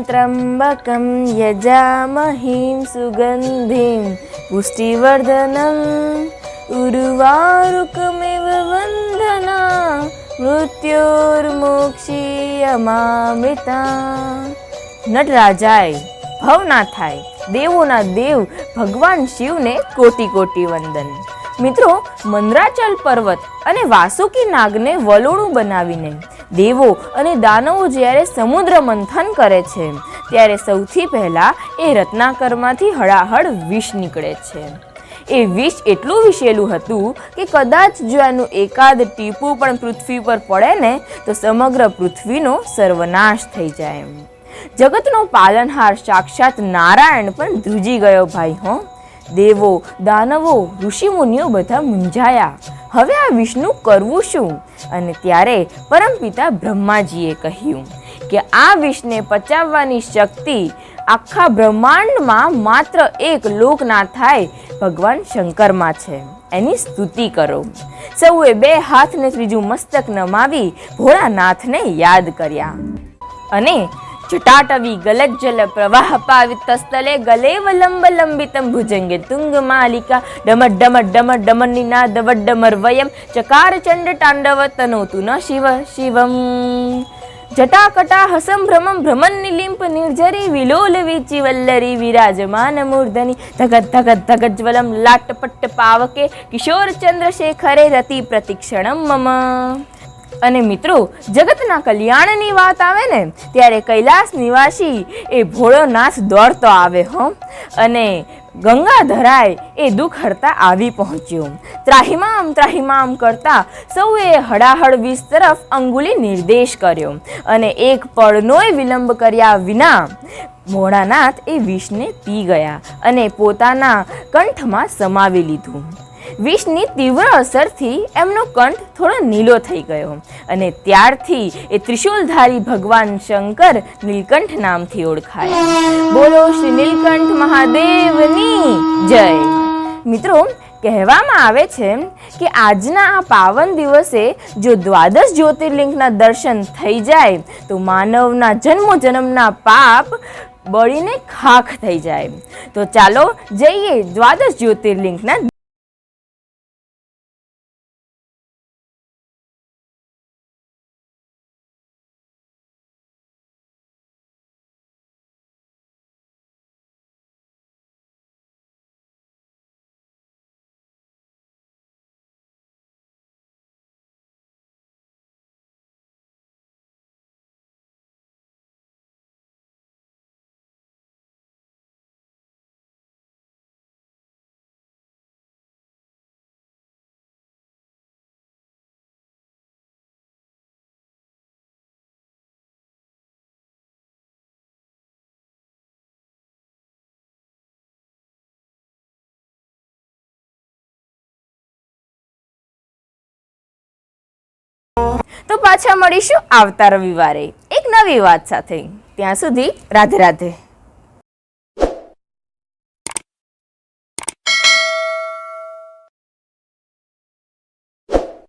त्र्यम्बकं यजामहीं सुगन्धिं पुष्टिवर्धनम् उर्वारुकमिव वन्दना मृत्योर्मोक्षीयमामृता। नटराजाए भवनाथाय देवोना देव भगवान शिवने कोटि कोटि वंदन। મિત્રો, મંદરાચલ પર્વત અને વાસુકી નાગને વલોણું બનાવીને દેવો અને દાનવો જ્યારે સમુદ્ર મંથન કરે છે ત્યારે સૌથી પહેલા એ રત્નાકરમાંથી હળાહળ વિષ નીકળે છે। એ વિષ એટલું વિષેલું હતું કે કદાચ જો એનું એકાદ ટીપું પણ પૃથ્વી પર પડે ને તો સમગ્ર પૃથ્વીનો સર્વનાશ થઈ જાય। જગતનો પાલનહાર સાક્ષાત નારાયણ પણ ધ્રુજી ગયો ભાઈ હો। દેવો દાનવો ઋષિમુનિઓ બધા મૂંઝાયા, હવે આ વિષનું કરવું શું? અને ત્યારે પરમપિતા બ્રહ્માજીએ કહ્યું કે આ વિષને પચાવવાની શક્તિ આખા બ્રહ્માંડમાં માત્ર એક લોકનાથાય ભગવાન શંકરમાં છે, એની સ્તુતિ કરો। સૌએ બે હાથને ત્રીજું મસ્તક નમાવી ભોળાનાથને યાદ કર્યા અને જટાટવી ગલજ્જલ પ્રવાહ પાવિતસ્થલે ગલેવલંબ લંબિતમ ભુજંગે તુંગ માલિકા ડમર ડમર ડમર ડમર નિનાદ વડ્ડમર વયમ ચકાર ચંડ તાંડવ તનોતુ ન શિવ શિવમ। જટાકટા હસમ ભ્રમમ ભ્રમન નિલિંપ નિર્જરી વિલોલ વીચી વલ્લરી વિરાજમાન મૂર્ધની ધગત ધગત ધગત જ્વલમ લાટપટ્ટ પાવકે કિશોર ચંદ્રશેખરે રતિ પ્રતિક્ષણમ મમ। અને મિત્રો, જગતના કલ્યાણની વાત આવે ને ત્યારે કૈલાસ નિવાસી એ ભોળોનાથ દોડતો આવે હો અને ગંગાધરાય એ દુઃખ હરતા આવી પહોંચ્યો। ત્રાહિમામ ત્રાહિમામ કરતા સૌએ હડાહડ વિષ તરફ અંગુલી નિર્દેશ કર્યો અને એક પળનોય વિલંબ કર્યા વિના ભોળાનાથ એ વિષને પી ગયા અને પોતાના કંઠમાં સમાવી લીધું। વિષની તીવ્ર અસરથી એમનો કંઠ થોડો નીલો થઈ ગયો અને ત્યારથી એ ત્રિશૂલધારી ભગવાન શંકર નીલકંઠ નામથી ઓળખાય। બોલો શ્રી નીલકંઠ મહાદેવની જય। મિત્રો, કહેવામાં આવે છે કે આજના આ પાવન દિવસે જો દ્વાદશ જ્યોતિર્લિંગના દર્શન થઈ જાય તો માનવના જન્મો જન્મના પાપ બળીને ખાખ થઈ જાય। તો ચાલો જઈએ દ્વાદશ જ્યોતિર્લિંગના તો પાછા મળીશું આવતા રવિવારે એક નવી વાત સાથે। ત્યાં સુધી રાધે રાધે।